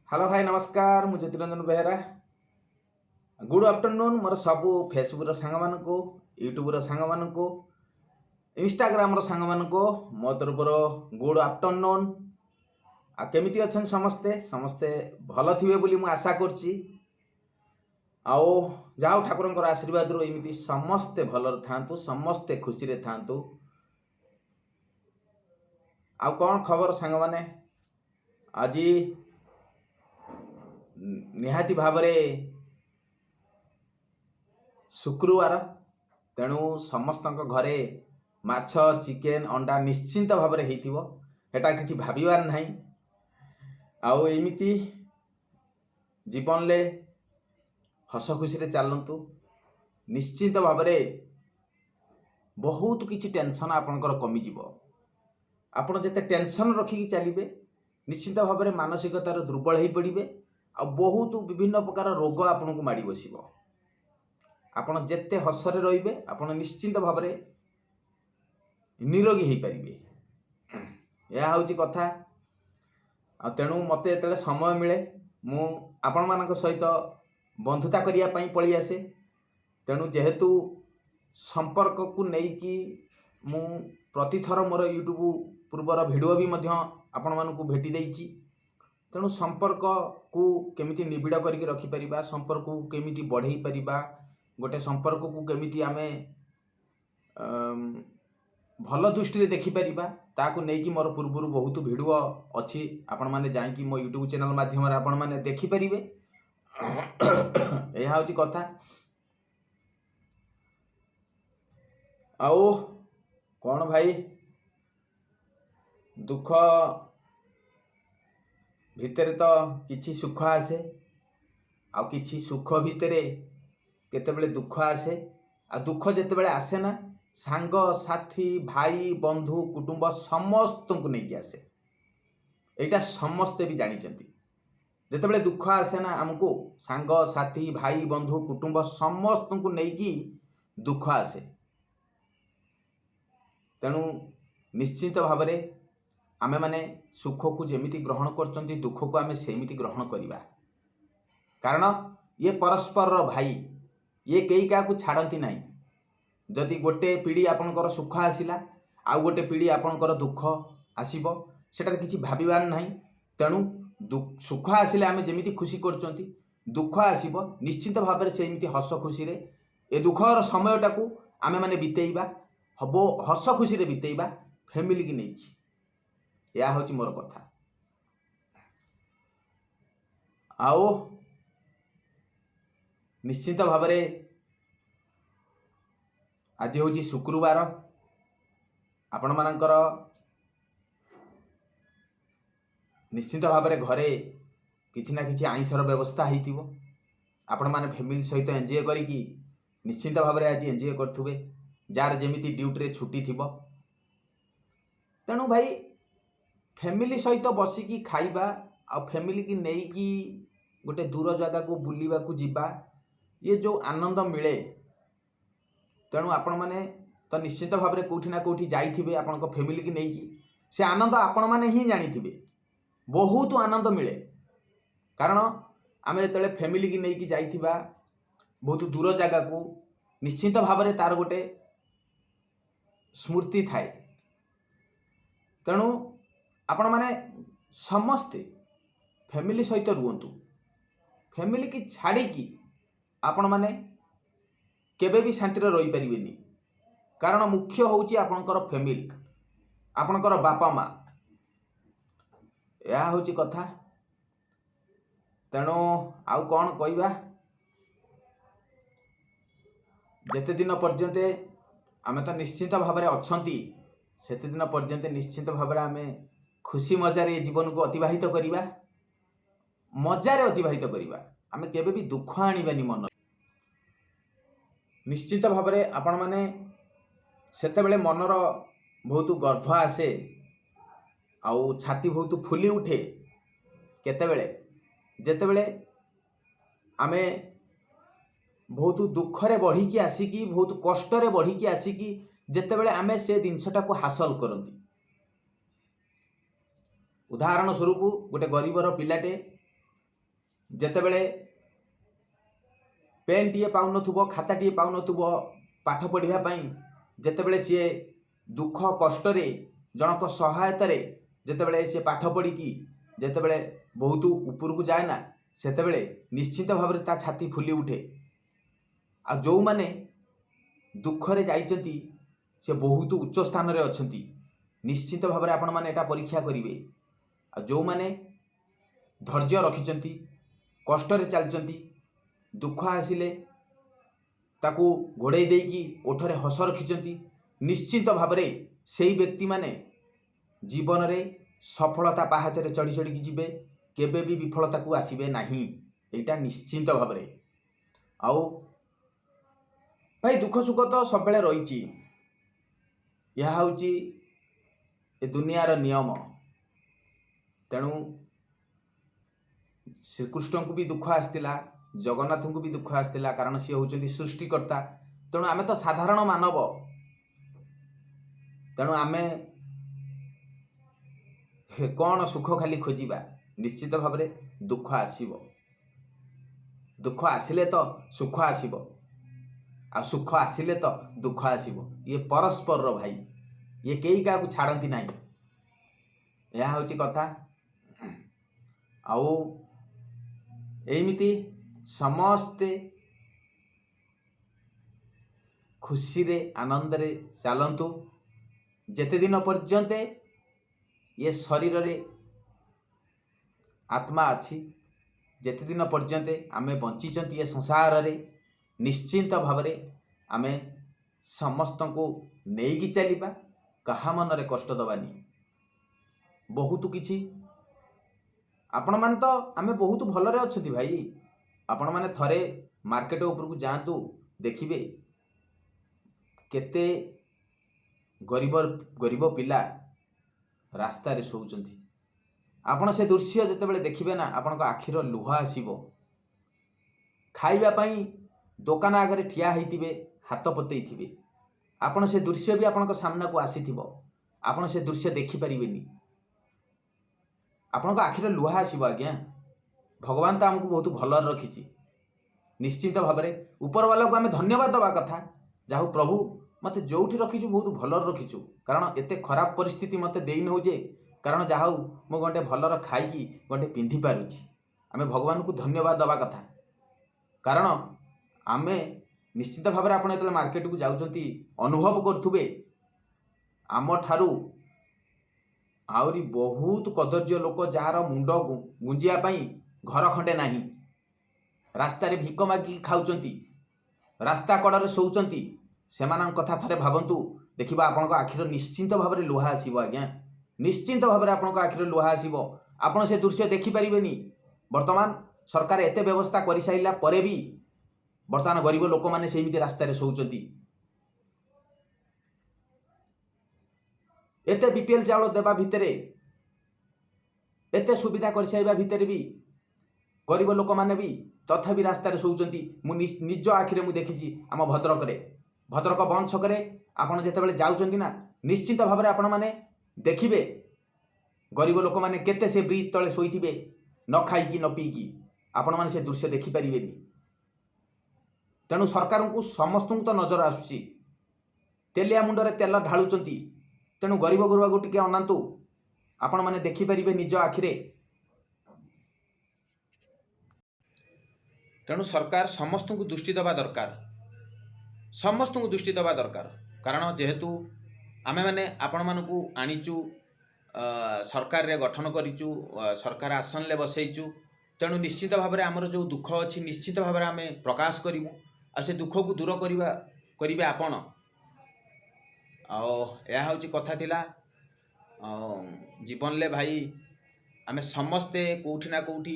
Hello भाई नमस्कार मु ज्योतिरंजन बेहरा। गुड आफ्टरनून मोर सबू फेसबुक सांग मानक यूट्यूब सांग मानक इंस्टाग्राम सांग मानक मो तरफ गुड आफ्टरनून। आ केमिति अछन समस्ते समस्ते भल थिबे बोली मु आशा करछि। आओ जाओ ठाकुरंकर आशीर्वाद रो एमिति समस्ते भलर थांतु समस्ते खुशी रे थांतु। आ कौन खबर सांग माने आज निहाती भावरे शुक्रवार तेणु समस्त घरे माछ चिकेन अंडा निश्चिंत भावरे हेतिबो हेटा किछि भाबिबार नाही। आउ एमिति जीवन ले हस खुशी रे चलंतु निश्चिंत भावरे बहुत किछि टेंशन आपनकर कमी जीवो। आपण जते टेंशन रखिकी चलिबे निश्चिंत भावरे मानसिकतार दुर्बल हो पड़िबे आ बहुत विभिन्न प्रकार रोग आपन को माड़ी बसिबो। आपण जेते हसरे रहिबे आपण निश्चिंत भावरे निरोगी हो पारिबे। यह हूँ कथा। आ तेणु मते जेतेले समय मिले मु आपण मानक सहित बंधुता करिया पई पळी आसे। तेणु जेहेतु संपर्क को नेकी मु प्रतिथर मोर यूट्यूब पूर्वर भिडियो भी मध्य आपण मानकु भेटी देइछि। तेणु संपर्क को केमिति निबिड़ करिक रखि परिबा, संपर्क को केमिति बढ़ई परिबा, गोटे संपर्क को केमिति आमे भल दृष्टि देखि परिबा ताकू नेकी मोर पूर्वर बहुत भिडियो अछि। आपण माने जाई कि मो यूट्यूब चैनल माध्यम रे आपण माने देखि परिबे। एहा होची कथा। आओ कौन भाई दुख भितर तो किछि सुख आसे आ किछि सुख भितरे केतेबेले दुख आसे। आ दुख जेतेबेले आसे ना सांग साथी भाई बंधु कुटुंब समस्त को नहीं आसे। एटा समस्ते भी जानी चंती जेतेबेले दुख आसे ना हमको सांग साथी भाई बंधु कुटुंब समस्त को नहीं दुख आसे। तेणु निश्चित भावरे आमे माने सुख को जेमिति ग्रहण करचंती दुख को आमे सेमिति ग्रहण करिबा। कारण ये परस्पर भाई ये कई क्या छाड़ती नहीं। जदि गोटे पीढ़ी आपणकर सुख आसिला आउ गोटे पीढ़ी आपणकर दुख आसीबो सेटार किछि भाबिबार नहीं। तेणु सुख आसिले आमे जेमिति खुशी करचंती दुख आसीबो निश्चित भाव सेमिति हस खुशी रे ए दुखर समयटा को आमे माने बितेइबा हबो हस खुशी रे बितेइबा फैमिली की नहीं। यह हूँ मोर कथा। आओ निश्चित भावरे आज हूँ शुक्रवार आपण मानकर निश्चित भावरे घरे किछि ना किछि आइंसर व्यवस्था होइतिबो। आपण माने फैमिली सहित एंजॉय करिकी निश्चित भावरे आज एंजॉय करथुबे जार जेमिति ड्यूटी रे छुट्टी थिबो। तेणु भाई फैमिली सहित बसिकी खाइबा आ फैमिली की नेइकी गोटे दूर जगह को बुलिबा को जीवा ये जो आनंद मिले। तेणु आपण माने तो निश्चित भाव में कोठी ना कोठी जाइथिबे आपण को फैमिली की नेइकी से आनंद आपण माने ही जानिथिबे बहुत आनंद मिले। कारण आमे जेतेले फैमिली की नेइकी जाइथिबा बहुत दूर जगह को निश्चित भाव में तार गोटे स्मृति थाए। तेणु आपण माने समस्ते फैमिली सहित रुहतु। फैमिली की छाड़ी की आपण माने केबे भी शांति रे रही परिबेनी। कारण मुख्य होउची आपणकर फैमिली आपणकर बापा माँ। यह होउची कथा। तेणु आउ कौन कहवा जेते दिन पर्यंत आमे तो निश्चित भाव में अछंती सेते दिन पर्यंत निश्चित भाव में आमे खुशी मजार ये जीवन को अतिबाहित करिबा मजार अतिबाहित करिबा। आमे केबे भी दुख आनिबानी मन। निश्चित भाव में आपण माने सेते बेले मनर बहुत गर्भ आसे आउ छाती बहुत फुली उठे केतेबेले जेतेबेले आमे बहुत दुखरे बढ़िकी आसिकी बहुत कष्टरे बढ़िकी आसिकी जेतेबेले आमे से जिनसटा को हासिल करंती। उदाहरण स्वरूप गोटे गरीबर पिलाटे ଯେତେବେଳେ ପେନ୍ ଟିଏ ପାଉନଥିବ, ଖାତାଟିଏ ପାଉନଥିବ ପାଠ ପଢ଼ିବା ପାଇଁ, ଯେତେବେଳେ ସିଏ ଦୁଃଖ କଷ୍ଟରେ ଜଣକ ସହାୟତାରେ ଯେତେବେଳେ ସିଏ ପାଠ ପଢ଼ିକି ଯେତେବେଳେ ବହୁତ ଉପରକୁ ଯାଏ ନା, ସେତେବେଳେ ନିଶ୍ଚିତ ଭାବରେ ତା ଛାତି ଫୁଲି ଉଠେ। ଆଉ ଯେଉଁମାନେ ଦୁଃଖରେ ଯାଇଛନ୍ତି ସେ ବହୁତ ଉଚ୍ଚ ସ୍ଥାନରେ ଅଛନ୍ତି। ନିଶ୍ଚିତ ଭାବରେ ଆପଣମାନେ ଏଟା ପରୀକ୍ଷା କରିବେ। ଆଉ ଯେଉଁମାନେ ଧୈର୍ଯ୍ୟ ରଖିଛନ୍ତି, କଷ୍ଟରେ ଚାଲିଛନ୍ତି, ଦୁଃଖ ଆସିଲେ ତାକୁ ଘୋଡ଼େଇ ଦେଇକି ଓଠରେ ହସ ରଖିଛନ୍ତି, ନିଶ୍ଚିତ ଭାବରେ ସେଇ ବ୍ୟକ୍ତିମାନେ ଜୀବନରେ ସଫଳତା ପାହାଚରେ ଚଢ଼ି ଚଢ଼ିକି ଯିବେ, କେବେ ବି ବିଫଳତାକୁ ଆସିବେ ନାହିଁ, ଏଇଟା ନିଶ୍ଚିତ ଭାବରେ। ଆଉ ଭାଇ ଦୁଃଖ ସୁଖ ତ ସବୁବେଳେ ରହିଛି, ଏହା ହେଉଛି ଏ ଦୁନିଆର ନିୟମ। ତେଣୁ ଶ୍ରୀକୃଷ୍ଣଙ୍କୁ ବି ଦୁଃଖ ଆସିଥିଲା, ଜଗନ୍ନାଥଙ୍କୁ ବି ଦୁଃଖ ଆସିଥିଲା, କାରଣ ସିଏ ହେଉଛନ୍ତି ସୃଷ୍ଟିକର୍ତ୍ତା। ତେଣୁ ଆମେ ତ ସାଧାରଣ ମାନବ, ତେଣୁ ଆମେ କ'ଣ ସୁଖ ଖାଲି ଖୋଜିବା? ନିଶ୍ଚିତ ଭାବରେ ଦୁଃଖ ଆସିବ। ଦୁଃଖ ଆସିଲେ ତ ସୁଖ ଆସିବ, ଆଉ ସୁଖ ଆସିଲେ ତ ଦୁଃଖ ଆସିବ। ଇଏ ପରସ୍ପରର ଭାଇ, ଇଏ କେହି କାହାକୁ ଛାଡ଼ନ୍ତି ନାହିଁ। ଏହା ହେଉଛି କଥା। ଆଉ ଏମିତି ସମସ୍ତେ ଖୁସିରେ ଆନନ୍ଦରେ ଚାଲନ୍ତୁ। ଯେତେ ଦିନ ପର୍ଯ୍ୟନ୍ତ ଏ ଶରୀରରେ ଆତ୍ମା ଅଛି, ଯେତେ ଦିନ ପର୍ଯ୍ୟନ୍ତ ଆମେ ବଞ୍ଚିଛନ୍ତି ଏ ସଂସାରରେ, ନିଶ୍ଚିନ୍ତ ଭାବରେ ଆମେ ସମସ୍ତଙ୍କୁ ନେଇକି ଚାଲିବା, କାହା ମନରେ କଷ୍ଟ ଦେବାନି। ବହୁତ କିଛି ଆପଣମାନେ ତ ଆମେ ବହୁତ ଭଲରେ ଅଛନ୍ତି ଭାଇ। ଆପଣମାନେ ଥରେ ମାର୍କେଟ ଉପରକୁ ଯାଆନ୍ତୁ, ଦେଖିବେ କେତେ ଗରିବ ପିଲା ରାସ୍ତାରେ ଶୋଉଛନ୍ତି। ଆପଣ ସେ ଦୃଶ୍ୟ ଯେତେବେଳେ ଦେଖିବେ ନା, ଆପଣଙ୍କ ଆଖିର ଲୁହ ଆସିବ। ଖାଇବା ପାଇଁ ଦୋକାନ ଆଗରେ ଠିଆ ହେଇଥିବେ, ହାତ ପତେଇଥିବେ, ଆପଣ ସେ ଦୃଶ୍ୟ ବି ଆପଣଙ୍କ ସାମ୍ନାକୁ ଆସିଥିବ, ଆପଣ ସେ ଦୃଶ୍ୟ ଦେଖିପାରିବେନି, ଆପଣଙ୍କ ଆଖିର ଲୁହ ଆସିବ। ଆଜ୍ଞା, ଭଗବାନ ତ ଆମକୁ ବହୁତ ଭଲରେ ରଖିଛି। ନିଶ୍ଚିତ ଭାବରେ ଉପରବାଲାକୁ ଆମେ ଧନ୍ୟବାଦ ଦେବା କଥା, ଯାହା ହଉ ପ୍ରଭୁ ମୋତେ ଯେଉଁଠି ରଖିଛୁ ବହୁତ ଭଲରେ ରଖିଛୁ, କାରଣ ଏତେ ଖରାପ ପରିସ୍ଥିତି ମୋତେ ଦେଇନଉ ଯେ, କାରଣ ଯାହା ହଉ ମୁଁ ଗଣ୍ଡେ ଭଲର ଖାଇକି ଗଣ୍ଡେ ପିନ୍ଧି ପାରୁଛି। ଆମେ ଭଗବାନଙ୍କୁ ଧନ୍ୟବାଦ ଦେବା କଥା, କାରଣ ଆମେ ନିଶ୍ଚିତ ଭାବରେ ଆପଣ ଯେତେବେଳେ ମାର୍କେଟକୁ ଯାଉଛନ୍ତି ଅନୁଭବ କରୁଥିବେ, ଆମଠାରୁ ଆହୁରି ବହୁତ କଦର୍ଯ୍ୟ ଲୋକ, ଯାହାର ମୁଣ୍ଡ ଗୁଞ୍ଜିବା ପାଇଁ ଘର ଖଣ୍ଡେ ନାହିଁ, ରାସ୍ତାରେ ଭିକ ମାଗିକି ଖାଉଛନ୍ତି, ରାସ୍ତା କଡ଼ରେ ଶୋଉଛନ୍ତି, ସେମାନଙ୍କ କଥା ଥରେ ଭାବନ୍ତୁ। ଦେଖିବା ଆପଣଙ୍କ ଆଖିର ନିଶ୍ଚିନ୍ତ ଭାବରେ ଲୁହ ଆସିବ। ଆଜ୍ଞା, ନିଶ୍ଚିନ୍ତ ଭାବରେ ଆପଣଙ୍କ ଆଖିର ଲୁହ ଆସିବ। ଆପଣ ସେ ଦୃଶ୍ୟ ଦେଖିପାରିବେନି। ବର୍ତ୍ତମାନ ସରକାର ଏତେ ବ୍ୟବସ୍ଥା କରିସାରିଲା ପରେ ବି ବର୍ତ୍ତମାନ ଗରିବ ଲୋକମାନେ ସେମିତି ରାସ୍ତାରେ ଶୋଉଛନ୍ତି। ଏତେ ବିପିଏଲ ଚାଉଳ ଦେବା ଭିତରେ, ଏତେ ସୁବିଧା କରିସାରିବା ଭିତରେ ବି ଗରିବ ଲୋକମାନେ ବି ତଥାପି ରାସ୍ତାରେ ଶୋଉଛନ୍ତି। ମୁଁ ନିଜ ଆଖିରେ ମୁଁ ଦେଖିଛି ଆମ ଭଦ୍ରକ ବନ୍ଦ ଛକରେ ଆପଣ ଯେତେବେଳେ ଯାଉଛନ୍ତି ନା, ନିଶ୍ଚିତ ଭାବରେ ଆପଣମାନେ ଦେଖିବେ ଗରିବ ଲୋକମାନେ କେତେ ସେ ବ୍ରିଜ ତଳେ ଶୋଇଥିବେ, ନ ଖାଇକି ନ ପିଇକି। ଆପଣମାନେ ସେ ଦୃଶ୍ୟ ଦେଖିପାରିବେନି। ତେଣୁ ସରକାରଙ୍କୁ ସମସ୍ତଙ୍କୁ ତ ନଜର ଆସୁଛି, ତେଲିଆ ମୁଣ୍ଡରେ ତେଲ ଢାଳୁଛନ୍ତି। ତେଣୁ ଗରିବ ଗୁରୁବାକୁ ଟିକେ ଅନାନ୍ତୁ, ଆପଣମାନେ ଦେଖିପାରିବେ ନିଜ ଆଖିରେ। ତେଣୁ ସରକାର ସମସ୍ତଙ୍କୁ ଦୃଷ୍ଟି ଦେବା ଦରକାର, ସମସ୍ତଙ୍କୁ ଦୃଷ୍ଟି ଦେବା ଦରକାର। କାରଣ ଯେହେତୁ ଆମେମାନେ ଆପଣମାନଙ୍କୁ ଆଣିଛୁ, ସରକାରରେ ଗଠନ କରିଛୁ, ସରକାର ଆସନରେ ବସେଇଛୁ, ତେଣୁ ନିଶ୍ଚିତ ଭାବରେ ଆମର ଯେଉଁ ଦୁଃଖ ଅଛି ନିଶ୍ଚିତ ଭାବରେ ଆମେ ପ୍ରକାଶ କରିବୁ। ଆଉ ସେ ଦୁଃଖକୁ ଦୂର କରିବେ ଆପଣ। ଆଉ ଏହା ହେଉଛି କଥା ଥିଲା। ଜୀବନରେ ଭାଇ ଆମେ ସମସ୍ତେ କେଉଁଠି ନା କେଉଁଠି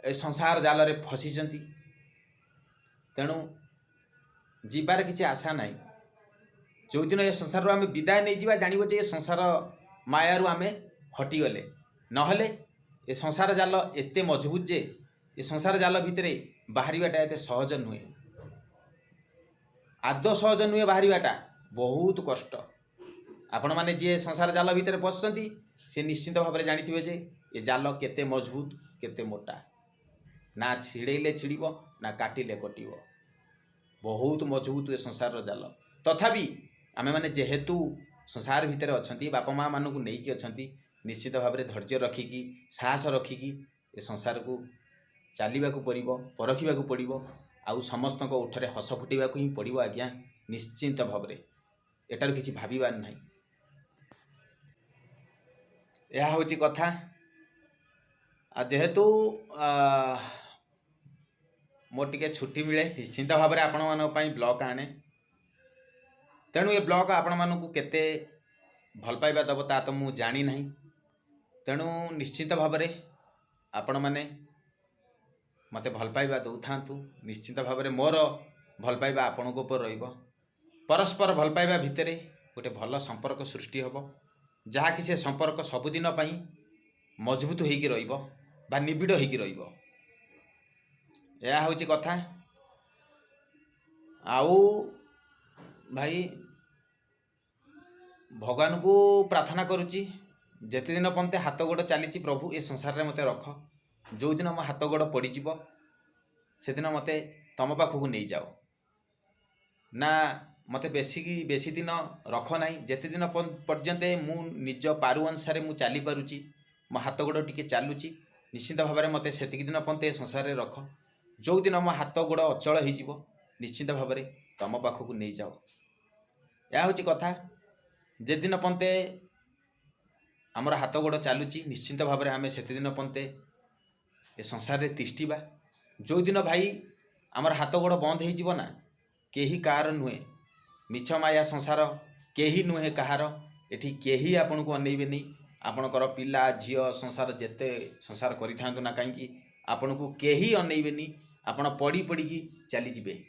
ଏ ସଂସାର ଜାଲରେ ଫସିଛନ୍ତି। ତେଣୁ ଯିବାର କିଛି ଆଶା ନାହିଁ। ଯେଉଁଦିନ ଏ ସଂସାରରୁ ଆମେ ବିଦାୟ ନେଇଯିବା, ଜାଣିବ ଯେ ଏ ସଂସାର ମାୟାରୁ ଆମେ ହଟିଗଲେ। ନହେଲେ ଏ ସଂସାର ଜାଲ ଏତେ ମଜବୁତ ଯେ ଏ ସଂସାର ଜାଲ ଭିତରେ ବାହାରିବାଟା ଏତେ ସହଜ ନୁହେଁ। ଆଦୌ ସହଜ ନୁହେଁ ବାହାରିବାଟା, ବହୁତ କଷ୍ଟ। ଆପଣମାନେ ଯିଏ ସଂସାର ଜାଲ ଭିତରେ ପଶିଛନ୍ତି ସେ ନିଶ୍ଚିତ ଭାବରେ ଜାଣିଥିବେ ଯେ ए जाल केते मजबूत केते मोटा, ना छिड़ेले छिड़ब ना काटिले कटिब, बहुत मजबूत ए संसार जाल। तथापि आमे माने जेहेतु संसार भितर अछंती, बापा माँ मानू नहीं अछंती, निश्चित भाव में धैर्य रखिकी साहस रखिकी ए संसार को चलने को पड़ो, परखा पड़ो, आउ समस्त उठे हस फुटा ही पड़ो आज्ञा निश्चिंत भाव में, एटार किसी भाबार ना। यह हूँ कथा। जेहेतु मोर टिके छुट्टी मिले निश्चिंत भाव में आपण मानी ब्लॉग आने, तेणु ये ब्लॉग आपण मानू केते भल पाइबा दब ता तो मु जानी ना, तेणु निश्चित भाव में आपण मैंने मते भल पाइबा दौ था, निश्चित भाव में मोर भल पाइबा आपण उपर रहिबो, परस्पर भल पाइबा भितर गोटे भल संपर्क सृष्टि होबो, जहाँकि से संपर्क सबुदिन पई मजबूत होइकी रहिबो बा निबिड़ होइकी रहिबो। यह हूँ कथा। आउ भाई भगवान को प्रार्थना करुच्ची, जेते दिन पंते हाथ गोड़ चली प्रभु ए संसार में मत रख, जो दिन मो हाथ गोड़ पड़ीज से दिन मत तम पाखक नहीं जाओ ना, मत बेसी दिन रख ना, जेते दिन पर्यंत मु निज पारु अनुसार मु चली पारुची, मो हाथ गोड़ टिके चलुची, निश्चित भाव में मत से दिन पंते संसार में रख, जो दिन मो हाथ गोड़ अचल हो निश्चित भाव में तम पाखक नहीं जाओ। यह हूँ कथा। जे दिन पंते आमर हाथ गोड़ चलुची निश्चित भाव में आम से दिन पंते ए संसार में तिष्ठा, जो दिन भाई आमर हाथ गोड़ बंद हो ना, केही कार नुहे, मिछ माया संसार केही नुहे कहार, एठी केही आपन को अनैबेनी, आपणकर पिला झियो संसार जेते संसार करि थांतु ना कहीं आपन को केही अनैबेनी, आपण पड़ी पड़ी की चली जिबे।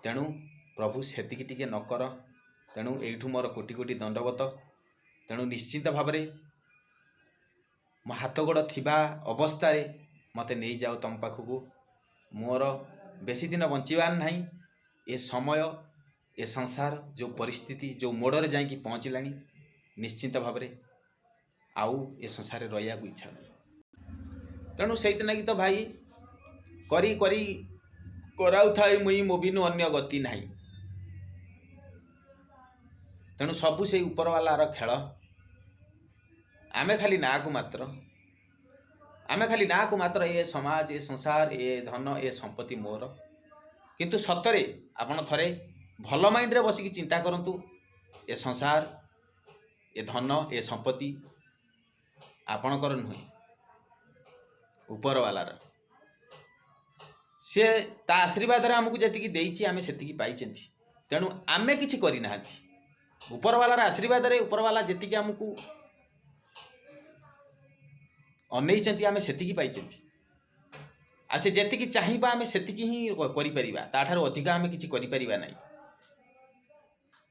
तेणु प्रभु सेतिकी टिके न कर, तेणु एठू मोर कोटि कोटि दंडवत। तेणु निश्चित भाव में मो हाथ गोड़ थिबा अवस्था रे मते नहीं जाओ तम पाखक, मोर बेसी दिन बंचीबार नहीं, ए समय ए संसार जो परिस्थिति जो मोड़े जाकि पहुँचलानी, निश्चित भाव में आउ ए संसार रहा इच्छा नहीं। तेणु से तो भाई करी करी कराउ थाए मुई मोबिनु अन्य गति नहीं। तेणु सबू से ऊपर वालार खेल, आमे खाली ना को मात्र ये समाज ये संसार ये धन ये संपत्ति मोर, किंतु सतरे आपण थरे भल माइंड रे बसिकी चिंता करंतु, ये संसार ये धन ये संपत्ति आपणकर नुहे ऊपर वालार, सी ता आशीर्वाद आमको जी देती आम से पाई। तेणु आमे किछि करि नाहंती, ऊपर वालार आशीर्वाद रे ऊपर वाला जी आमको अनैचंती आमे सेतिकी पाइचंती, आ से जेतिकी चाहिबा आमे सेतिकी ही करि परिबा, ताठारु अधिक आमे किछि करि परिबा नाही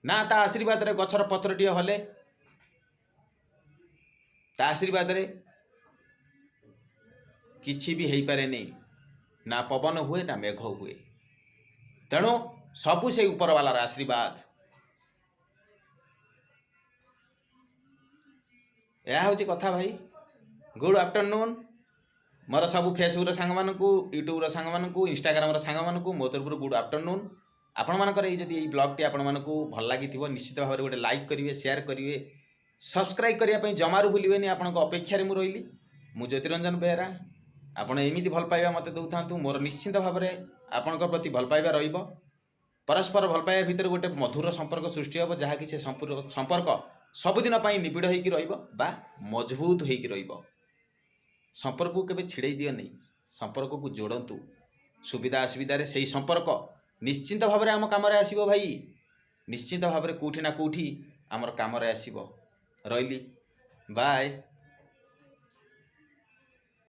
ना। ता आशीर्वाद रे गछर पत्रटिए हले, ता आशीर्वाद रे किछि भी हेई पारे नहीं, ना पवन हुए ना मेघ हुए। तेणु सबु से ऊपर वालार आशीर्वाद। यह हूँ कथा भाई। गुड आफ्टरनून मोर सब फेसबुक सांग मानू, यूट्यूब सांग मानू, इंस्टाग्राम सांग मानू मो तरफ गुड आफ्टरनून। आपण मानकर जदि ये ब्लॉग टी आपण मानू भल लगी निश्चित भाव में गोटे लाइक करेंगे, शेयर करेंगे, सब्सक्राइब करने जमारू भूलें। आपण अपेक्षा मु रही मु ज्योतिरंजन बेहरा। आपण एमती भल पाइबा मत दौ था, मोर निश्चित भाव में आपण प्रति भल पाइबा रहिबो। परस्पर भल पाइबा भितर गोटे मधुर संपर्क सृष्टि हे, जहाँकि से संपर्क सबुदिन निबिड़ होइकी रहिबो बा मजबूत होइकी रहिबो। संपर्क को केबे छिड़ै दियो नहीं, संपर्क को जोड़तु सुविधा असुविधा रे सही संपर्क निश्चिंत भाव में आम कम आसीबो भाई, निश्चिंत भाव में कोठी ना कोठी आमर कम आसीबो। रहिली बाय।